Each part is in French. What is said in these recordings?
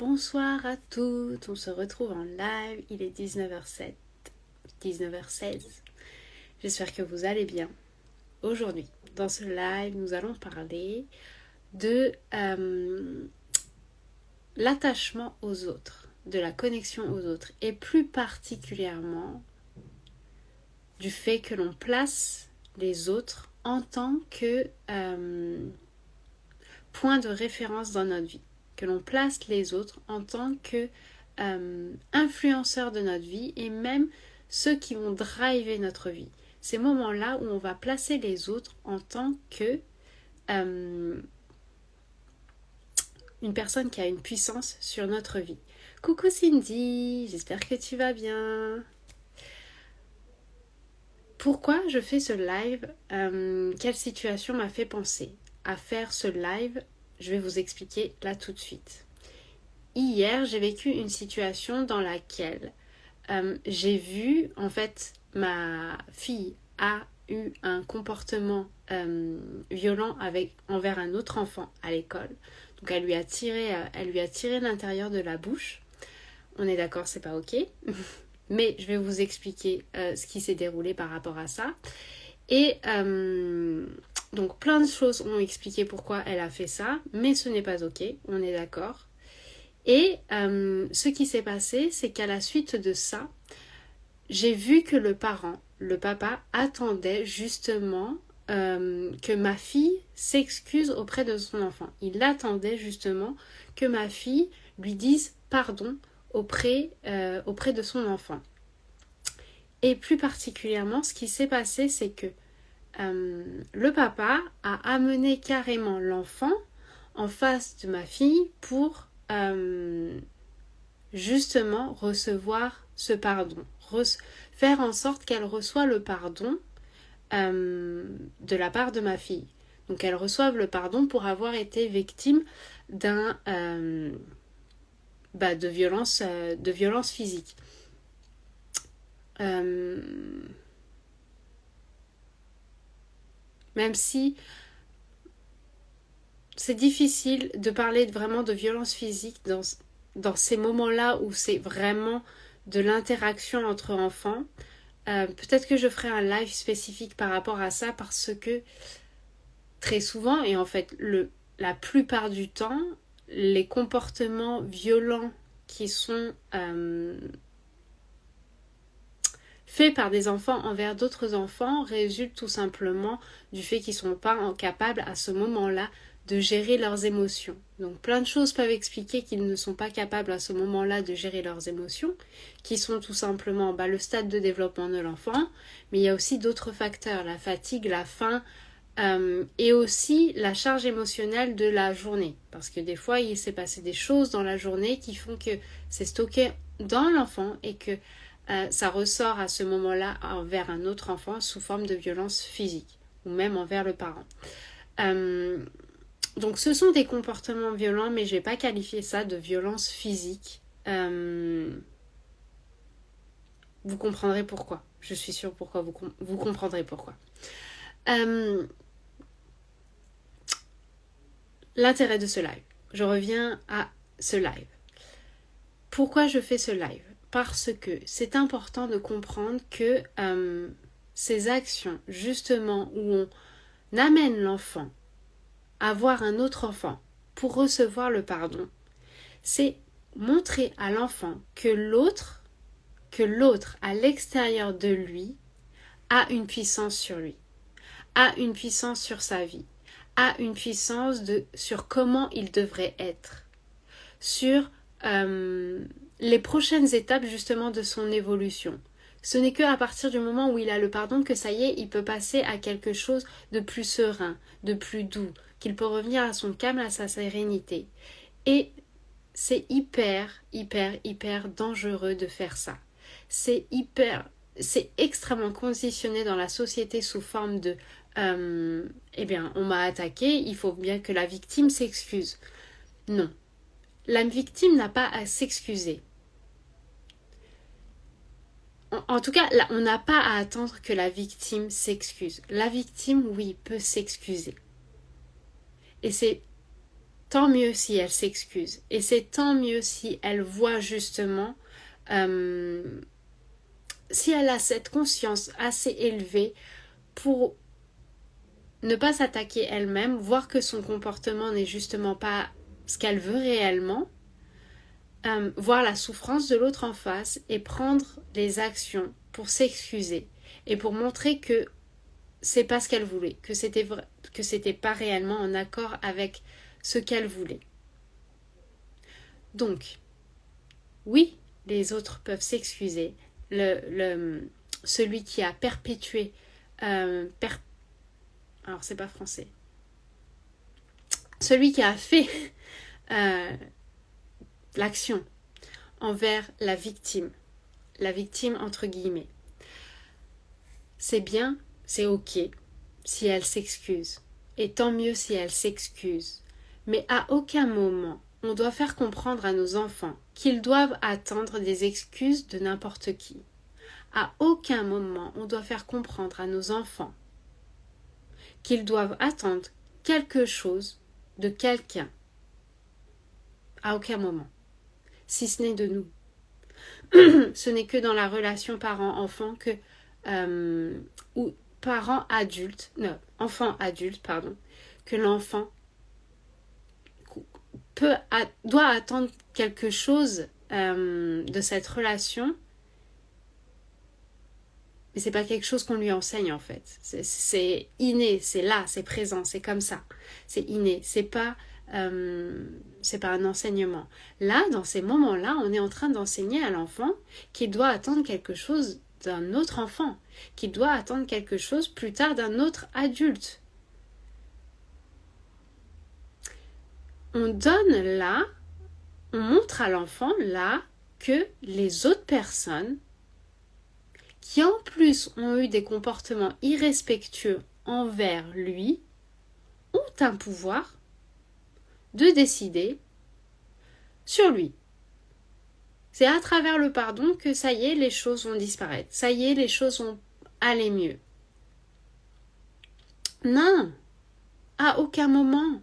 Bonsoir à toutes, on se retrouve en live, il est 19h07, 19h16. J'espère que vous allez bien. Aujourd'hui, dans ce live, nous allons parler de l'attachement aux autres, de la connexion aux autres, et plus particulièrement du fait que l'on place les autres en tant que point de référence dans notre vie. Que l'on place les autres en tant que influenceurs de notre vie et même ceux qui vont driver notre vie. Ces moments-là où on va placer les autres en tant que une personne qui a une puissance sur notre vie. Coucou Cindy, j'espère que tu vas bien. Pourquoi je fais ce live? Quelle situation m'a fait penser à faire ce live? Je vais vous expliquer là tout de suite. Hier, j'ai vécu une situation dans laquelle j'ai vu, en fait, ma fille a eu un comportement violent envers un autre enfant à l'école. Donc elle lui a tiré l'intérieur de la bouche. On est d'accord, c'est pas ok. Mais je vais vous expliquer ce qui s'est déroulé par rapport à ça. Et donc plein de choses ont expliqué pourquoi elle a fait ça, mais ce n'est pas ok, on est d'accord. Et ce qui s'est passé, c'est qu'à la suite de ça, j'ai vu que le papa, attendait justement que ma fille s'excuse auprès de son enfant. Il attendait justement que ma fille lui dise pardon auprès de son enfant. Et plus particulièrement, ce qui s'est passé, c'est que le papa a amené carrément l'enfant en face de ma fille pour justement recevoir ce pardon, faire en sorte qu'elle reçoive le pardon de la part de ma fille. Donc elle reçoive le pardon pour avoir été victime de violence physique. Même si c'est difficile de parler vraiment de violence physique dans ces moments-là où c'est vraiment de l'interaction entre enfants. Peut-être que je ferai un live spécifique par rapport à ça parce que très souvent, et en fait la plupart du temps, les comportements violents qui sont faits par des enfants envers d'autres enfants résultent tout simplement du fait qu'ils ne sont pas capables à ce moment-là de gérer leurs émotions. Donc plein de choses peuvent expliquer qu'ils ne sont pas capables à ce moment-là de gérer leurs émotions, qui sont tout simplement le stade de développement de l'enfant, mais il y a aussi d'autres facteurs, la fatigue, la faim, et aussi la charge émotionnelle de la journée. Parce que des fois, il s'est passé des choses dans la journée qui font que c'est stocké dans l'enfant et que ça ressort à ce moment-là envers un autre enfant sous forme de violence physique, ou même envers le parent. Donc ce sont des comportements violents, mais je ne vais pas qualifier ça de violence physique. Vous comprendrez pourquoi. Je suis sûre pourquoi vous comprendrez pourquoi. L'intérêt de ce live. Je reviens à ce live. Pourquoi je fais ce live? Parce que c'est important de comprendre que ces actions, justement, où on amène l'enfant à voir un autre enfant pour recevoir le pardon, c'est montrer à l'enfant que l'autre à l'extérieur de lui a une puissance sur lui, a une puissance sur sa vie, a une puissance sur comment il devrait être, sur les prochaines étapes justement de son évolution. Ce n'est qu'à partir du moment où il a le pardon que ça y est, il peut passer à quelque chose de plus serein, de plus doux, qu'il peut revenir à son calme, à sa sérénité. Et c'est hyper dangereux de faire ça. C'est extrêmement conditionné dans la société sous forme de on m'a attaqué, il faut bien que la victime s'excuse. Non. La victime n'a pas à s'excuser. En tout cas, là, on n'a pas à attendre que la victime s'excuse. La victime, oui, peut s'excuser. Et c'est tant mieux si elle s'excuse. Et c'est tant mieux si elle voit justement, si elle a cette conscience assez élevée pour ne pas s'attaquer elle-même, voir que son comportement n'est justement pas ce qu'elle veut réellement, voir la souffrance de l'autre en face et prendre des actions pour s'excuser et pour montrer que c'est pas ce qu'elle voulait, que c'était pas réellement en accord avec ce qu'elle voulait. Donc, oui, les autres peuvent s'excuser. Celui qui a perpétué, alors c'est pas français, celui qui a fait l'action envers la victime entre guillemets, c'est bien, c'est ok si elle s'excuse, et tant mieux si elle s'excuse, mais à aucun moment on doit faire comprendre à nos enfants qu'ils doivent attendre des excuses de n'importe qui. À aucun moment on doit faire comprendre à nos enfants qu'ils doivent attendre quelque chose de quelqu'un. À aucun moment. Si ce n'est de nous. Ce n'est que dans la relation parent-enfant que ou enfant-adulte, que l'enfant doit attendre quelque chose de cette relation, mais c'est pas quelque chose qu'on lui enseigne en fait. C'est inné, c'est là, c'est présent, c'est comme ça. C'est inné, c'est pas un enseignement. Là, dans ces moments-là, on est en train d'enseigner à l'enfant qu'il doit attendre quelque chose d'un autre enfant, qu'il doit attendre quelque chose plus tard d'un autre adulte. On donne là, on montre à l'enfant là que les autres personnes qui en plus ont eu des comportements irrespectueux envers lui ont un pouvoir de décider sur lui. C'est à travers le pardon que ça y est, les choses vont disparaître. Ça y est, les choses vont aller mieux. Non, à aucun moment,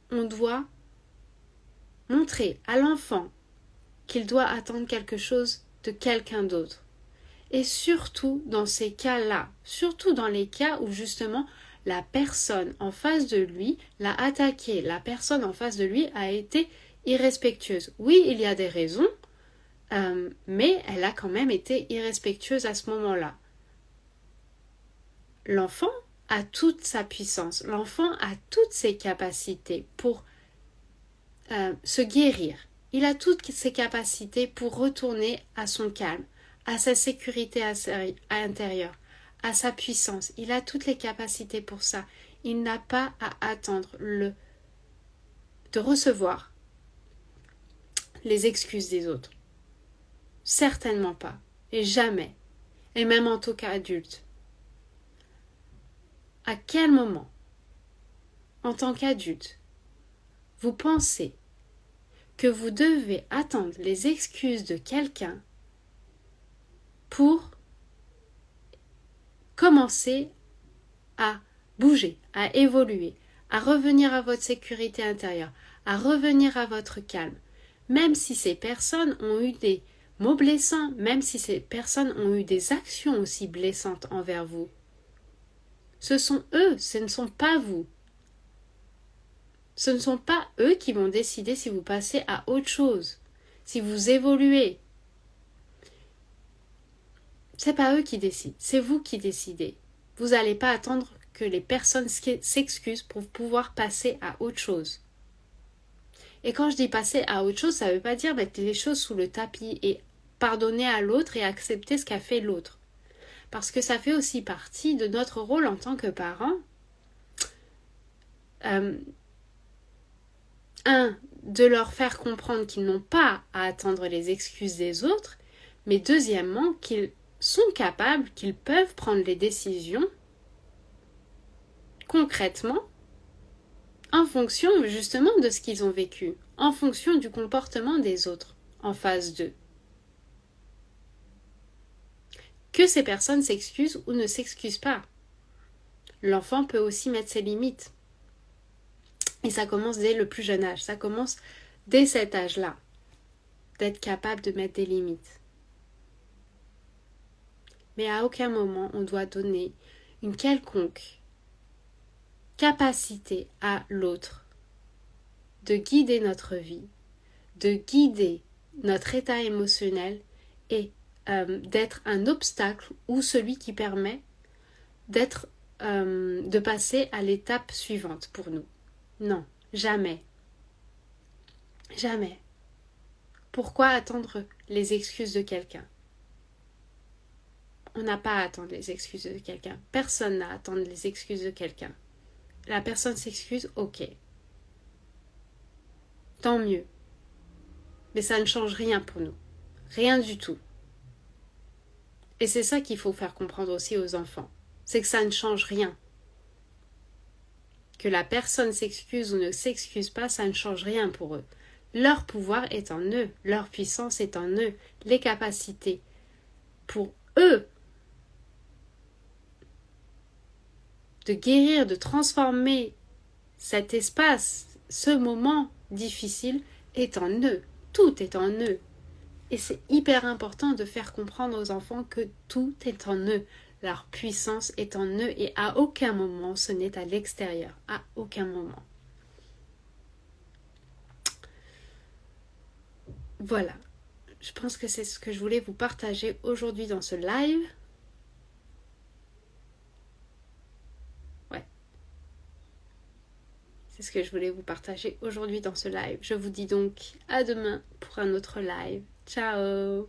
on doit montrer à l'enfant qu'il doit attendre quelque chose de quelqu'un d'autre. Et surtout dans ces cas-là, surtout dans les cas où justement la personne en face de lui l'a attaqué, la personne en face de lui a été irrespectueuse. Oui, il y a des raisons, mais elle a quand même été irrespectueuse à ce moment-là. L'enfant a toute sa puissance, l'enfant a toutes ses capacités pour se guérir. Il a toutes ses capacités pour retourner à son calme, à sa sécurité intérieure, à sa puissance. Il a toutes les capacités pour ça. Il n'a pas à attendre de recevoir les excuses des autres. Certainement pas. Et jamais. Et même en tant qu'adulte. À quel moment, en tant qu'adulte, vous pensez que vous devez attendre les excuses de quelqu'un pour commencer à bouger, à évoluer, à revenir à votre sécurité intérieure, à revenir à votre calme, même si ces personnes ont eu des mots blessants, même si ces personnes ont eu des actions aussi blessantes envers vous. Ce sont eux, ce ne sont pas vous. Ce ne sont pas eux qui vont décider si vous passez à autre chose, si vous évoluez. C'est pas eux qui décident, c'est vous qui décidez. Vous n'allez pas attendre que les personnes s'excusent pour pouvoir passer à autre chose. Et quand je dis passer à autre chose, ça ne veut pas dire mettre les choses sous le tapis et pardonner à l'autre et accepter ce qu'a fait l'autre. Parce que ça fait aussi partie de notre rôle en tant que parents. De leur faire comprendre qu'ils n'ont pas à attendre les excuses des autres, mais deuxièmement, qu'ils sont capables, qu'ils peuvent prendre les décisions concrètement en fonction justement de ce qu'ils ont vécu, en fonction du comportement des autres en face d'eux. Que ces personnes s'excusent ou ne s'excusent pas. l'enfant peut aussi mettre ses limites. Et ça commence dès le plus jeune âge. Ça commence dès cet âge-là, d'être capable de mettre des limites. Mais à aucun moment on doit donner une quelconque capacité à l'autre de guider notre vie, de guider notre état émotionnel et d'être un obstacle ou celui qui permet de passer à l'étape suivante pour nous. Non, jamais. Jamais. Pourquoi attendre les excuses de quelqu'un? On n'a pas à attendre les excuses de quelqu'un. Personne n'a à attendre les excuses de quelqu'un. La personne s'excuse, ok. Tant mieux. Mais ça ne change rien pour nous. Rien du tout. Et c'est ça qu'il faut faire comprendre aussi aux enfants. C'est que ça ne change rien. Que la personne s'excuse ou ne s'excuse pas, ça ne change rien pour eux. Leur pouvoir est en eux. Leur puissance est en eux. Les capacités pour eux de guérir, de transformer cet espace, ce moment difficile est en eux. Tout est en eux. Et c'est hyper important de faire comprendre aux enfants que tout est en eux. Leur puissance est en eux et à aucun moment ce n'est à l'extérieur. À aucun moment. Voilà. Je pense que c'est ce que je voulais vous partager aujourd'hui dans ce live. C'est ce que je voulais vous partager aujourd'hui dans ce live. Je vous dis donc à demain pour un autre live. Ciao!